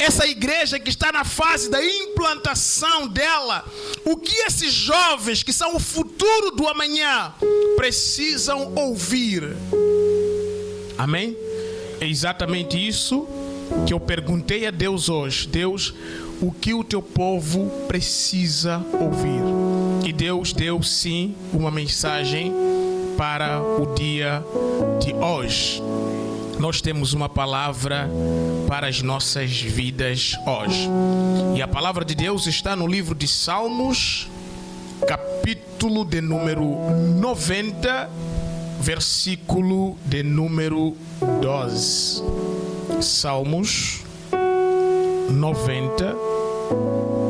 essa igreja que está na fase da implantação dela, o que esses jovens que são o futuro do amanhã precisam ouvir. Amém? É exatamente isso que eu perguntei a Deus hoje. Deus, o que o teu povo precisa ouvir? E Deus deu sim uma mensagem para o dia de hoje. Nós temos uma palavra para as nossas vidas hoje. E a palavra de Deus está no livro de Salmos, capítulo de número 90, versículo de número 12. Salmos 90,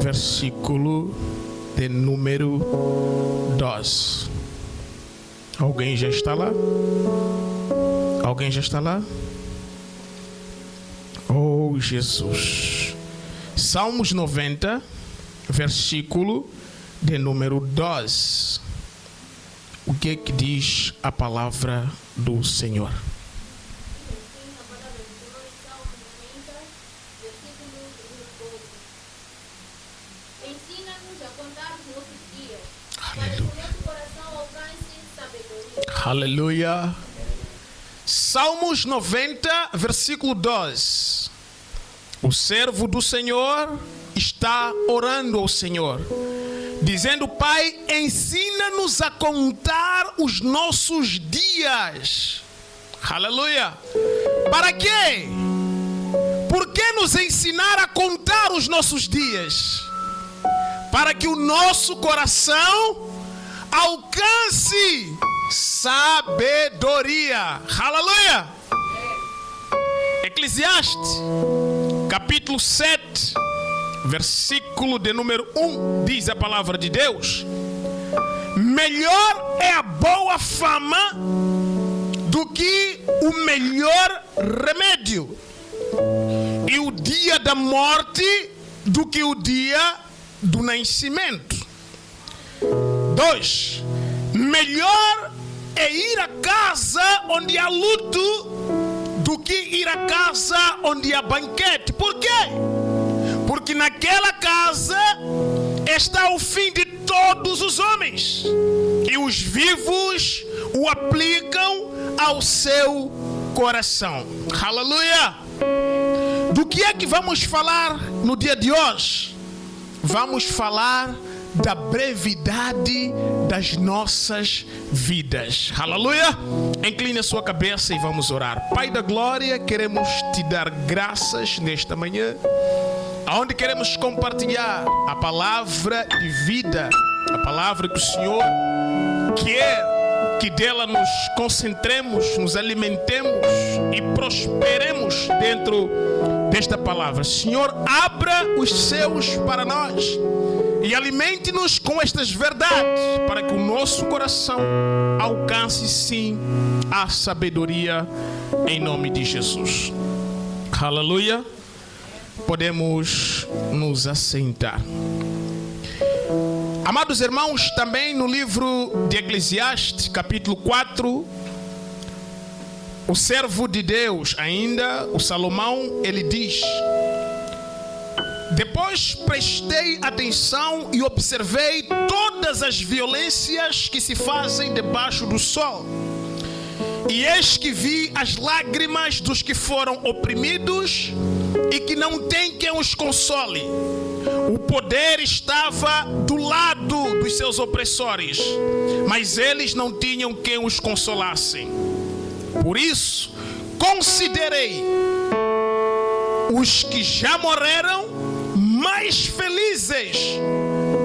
versículo de número 12. Alguém já está lá? Alguém já está lá? Oh, Jesus. Salmos 90, versículo de número 12. O que é que diz a palavra do Senhor? Aleluia. Salmos 90, versículo 12. O servo do Senhor está orando ao Senhor, dizendo: Pai, ensina-nos a contar os nossos dias. Aleluia. Para quê? Por que nos ensinar a contar os nossos dias? Para que o nosso coração alcance sabedoria. Aleluia. Eclesiastes, capítulo 7, versículo de número 1, diz a palavra de Deus: melhor é a boa fama do que o melhor remédio, e o dia da morte do que o dia do nascimento. 2. Melhor é ir à casa onde há luto do que ir à casa onde há banquete. Por quê? Porque naquela casa está o fim de todos os homens, e os vivos o aplicam ao seu coração. Aleluia! Do que é que vamos falar no dia de hoje? Vamos falar da brevidade das nossas vidas. Aleluia! Incline a sua cabeça e vamos orar. Pai da glória, queremos te dar graças nesta manhã, aonde queremos compartilhar a palavra de vida, a palavra que o Senhor quer que dela nos concentremos, nos alimentemos e prosperemos dentro desta palavra. Senhor, abra os céus para nós e alimente-nos com estas verdades, para que o nosso coração alcance sim a sabedoria, em nome de Jesus. Aleluia. Podemos nos assentar. Amados irmãos, também no livro de Eclesiastes, capítulo 4, o servo de Deus, ainda o Salomão, ele diz: depois prestei atenção e observei todas as violências que se fazem debaixo do sol, e eis que vi as lágrimas dos que foram oprimidos e que não tem quem os console. O poder estava do lado dos seus opressores, mas eles não tinham quem os consolassem. Por isso, considerei os que já morreram mais felizes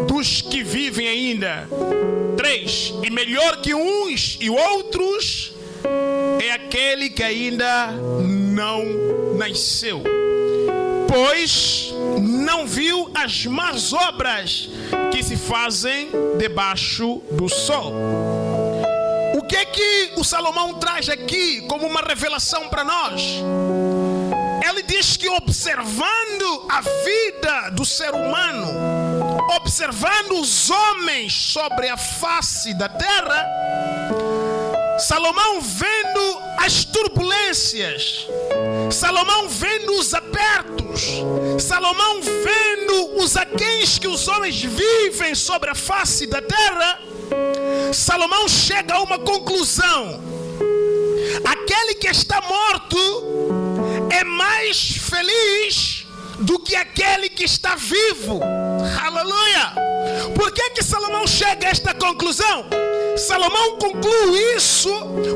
dos que vivem ainda. 3. E melhor que uns e outros é aquele que ainda não nasceu, pois não viu as más obras que se fazem debaixo do sol. O que é que o Salomão traz aqui como uma revelação para nós? Ele diz que observando a vida do ser humano, observando os homens sobre a face da terra, Salomão vendo as turbulências, Salomão vendo os apertos, Salomão vendo os aquéns que os homens vivem sobre a face da terra, Salomão chega a uma conclusão: aquele que está morto é mais feliz do que aquele que está vivo. Aleluia! Por que Salomão chega a esta conclusão? Salomão conclui isso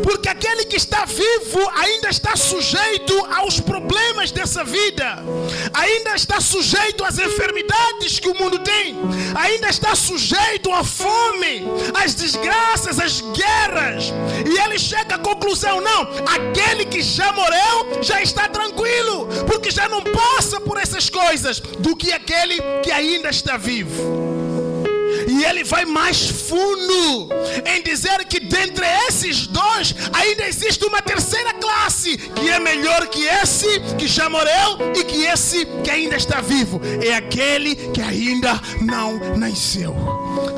porque aquele que está vivo ainda está sujeito aos problemas dessa vida, ainda está sujeito às enfermidades que o mundo tem, ainda está sujeito à fome, às desgraças, às guerras. E ele chega à conclusão: não, aquele que já morreu já está tranquilo, porque já não passa por essas coisas, do que aquele que ainda está vivo. E ele vai mais fundo em dizer que dentre esses dois ainda existe uma terceira classe que é melhor que esse que já morreu e que esse que ainda está vivo. É aquele que ainda não nasceu.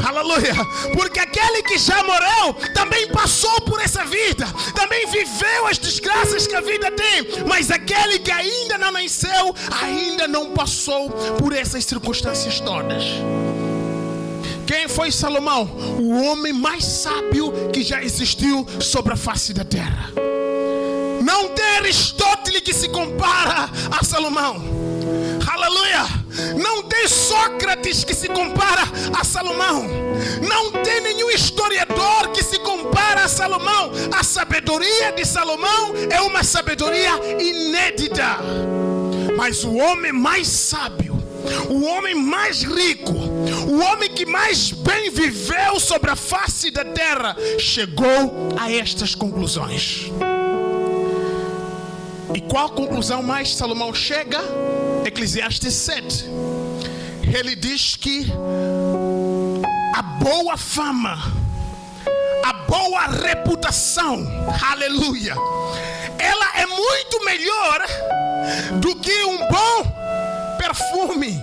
Aleluia! Porque aquele que já morreu também passou por essa vida, também viveu as desgraças que a vida tem, mas aquele que ainda não nasceu ainda não passou por essas circunstâncias todas. Quem foi Salomão? O homem mais sábio que já existiu sobre a face da terra. Não tem Aristóteles que se compara a Salomão. Aleluia! Não tem Sócrates que se compara a Salomão. Não tem nenhum historiador que se compara a Salomão. A sabedoria de Salomão é uma sabedoria inédita. Mas o homem mais sábio, o homem mais rico, o homem que mais bem viveu sobre a face da terra, chegou a estas conclusões. E qual conclusão mais Salomão chega? Eclesiastes 7. Ele diz que a boa fama, a boa reputação, aleluia, ela é muito melhor do que um bom perfume.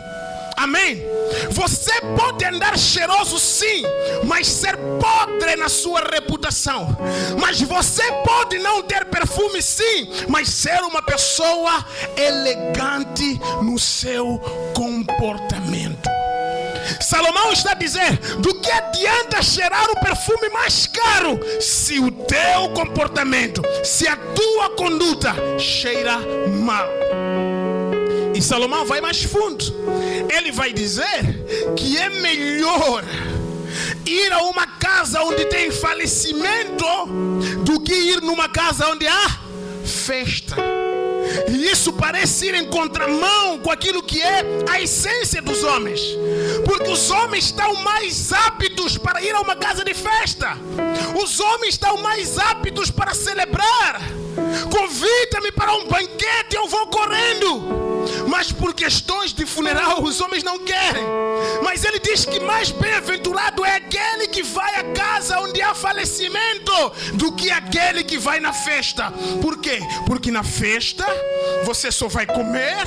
Amém? Você pode andar cheiroso sim, mas ser podre na sua reputação. Mas você pode não ter perfume sim, mas ser uma pessoa elegante no seu comportamento. Salomão está a dizer: do que adianta cheirar o perfume mais caro se o teu comportamento, se a tua conduta cheira mal? E Salomão vai mais fundo. Ele vai dizer que é melhor ir a uma casa onde tem falecimento do que ir numa casa onde há festa. E isso parece ir em contramão com aquilo que é a essência dos homens, porque os homens estão mais aptos para ir a uma casa de festa. Os homens estão mais aptos para celebrar. Convida-me para um banquete, eu vou correndo. Mas por questões de funeral os homens não querem. Mas ele diz que mais bem-aventurado é aquele que vai à casa onde há falecimento do que aquele que vai na festa. Por quê? Porque na festa você só vai comer,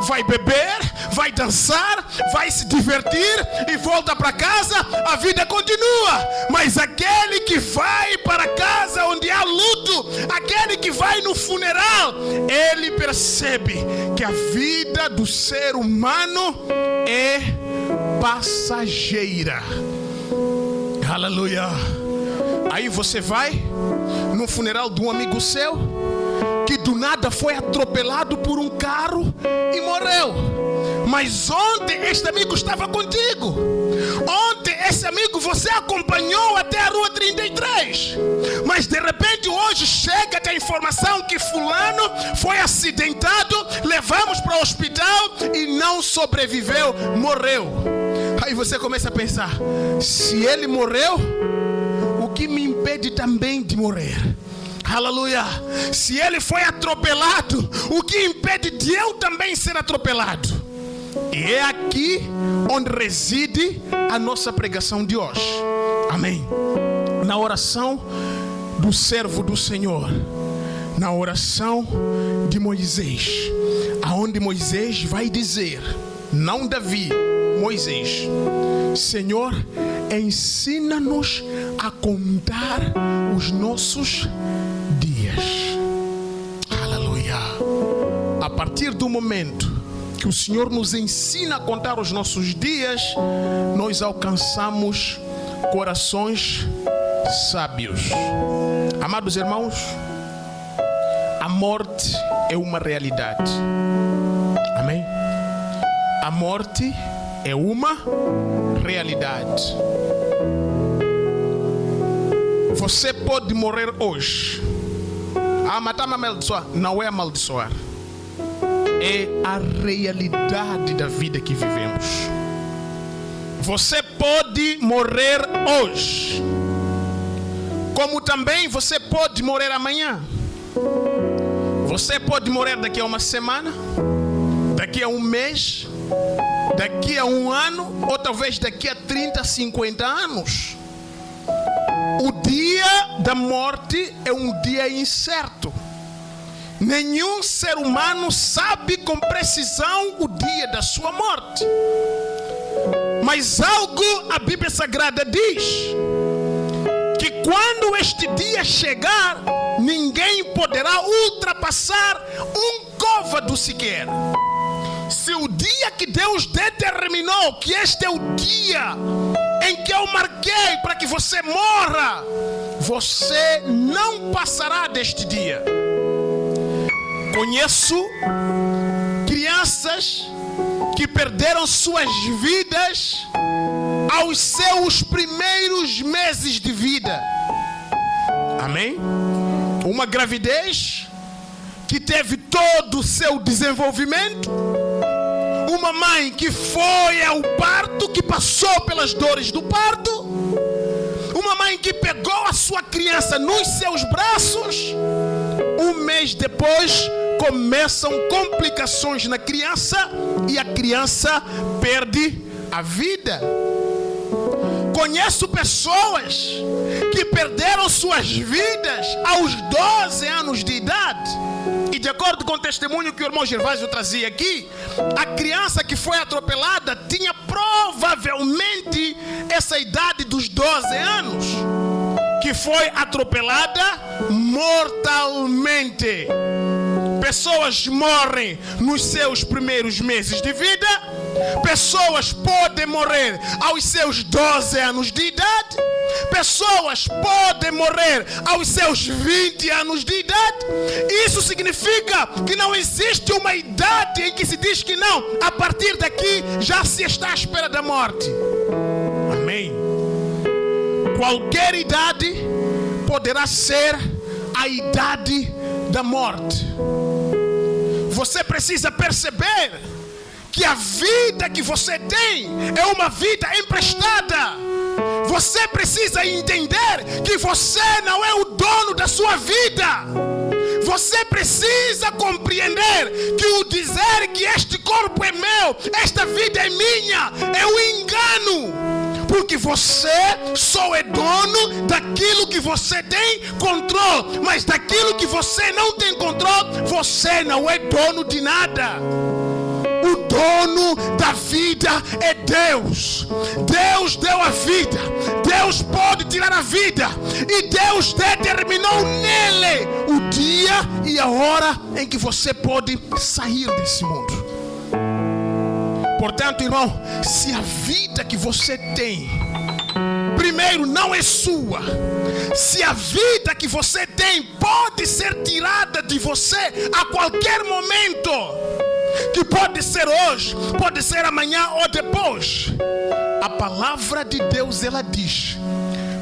vai beber, vai dançar, vai se divertir e volta para casa, a vida continua. Mas aquele que vai para casa onde há luto, aquele que vai no funeral, ele percebe que a vida do ser humano é passageira. Aleluia. Aí você vai no funeral de um amigo seu que do nada foi atropelado por um carro e morreu. Mas ontem este amigo estava contigo. Ontem esse amigo você acompanhou até a rua 33. Mas de repente hoje chega-te a informação que fulano foi acidentado, levamos para o hospital e não sobreviveu, morreu. Aí você começa a pensar: se ele morreu, o que me impede também de morrer? Aleluia. Se ele foi atropelado, o que impede de eu também ser atropelado? E é aqui onde reside a nossa pregação de hoje. Amém. Na oração do servo do Senhor, na oração de Moisés, aonde Moisés vai dizer, não Davi, Moisés: Senhor, ensina-nos a contar os nossos dias. Aleluia. partir do momento que o Senhor nos ensina a contar os nossos dias, nós alcançamos corações sábios. Amados irmãos, a morte é uma realidade. Amém? A morte é uma realidade. Você pode morrer hoje. Matar-me amaldiçoar. Não é amaldiçoar. É a realidade da vida que vivemos. Você pode morrer hoje, como também você pode morrer amanhã. Você pode morrer daqui a uma semana, daqui a um mês, daqui a um ano, ou talvez daqui a 30, 50 anos. O dia da morte é um dia incerto. Nenhum ser humano sabe com precisão o dia da sua morte. Mas algo a Bíblia Sagrada diz: que quando este dia chegar, ninguém poderá ultrapassar um côvado sequer. Se o dia que Deus determinou que este é o dia em que eu marquei para que você morra, você não passará deste dia. Conheço crianças que perderam suas vidas aos seus primeiros meses de vida. Amém? Uma gravidez que teve todo o seu desenvolvimento. Uma mãe que foi ao parto, que passou pelas dores do parto. Uma mãe que pegou a sua criança nos seus braços. Um mês depois, começam complicações na criança e a criança perde a vida. Conheço pessoas que perderam suas vidas aos 12 anos de idade. E de acordo com o testemunho que o irmão Gervásio trazia aqui, a criança que foi atropelada tinha provavelmente essa idade dos 12 anos, que foi atropelada mortalmente. Pessoas morrem nos seus primeiros meses de vida. Pessoas podem morrer aos seus 12 anos de idade. Pessoas podem morrer aos seus 20 anos de idade. Isso significa que não existe uma idade em que se diz que não, a partir daqui já se está à espera da morte. Amém. Qualquer idade poderá ser a idade da morte. Você precisa perceber que a vida que você tem é uma vida emprestada. Você precisa entender que você não é o dono da sua vida. Você precisa compreender que o dizer que este corpo é meu, esta vida é minha, é um engano. Porque você só é dono daquilo que você tem controle. Mas daquilo que você não tem controle, você não é dono de nada. O dono da vida é Deus. Deus deu a vida. Deus pode tirar a vida. E Deus determinou nele o dia e a hora em que você pode sair desse mundo. Portanto, irmão, se a vida que você tem, primeiro, não é sua, se a vida que você tem pode ser tirada de você a qualquer momento, que pode ser hoje, pode ser amanhã ou depois, a palavra de Deus, ela diz: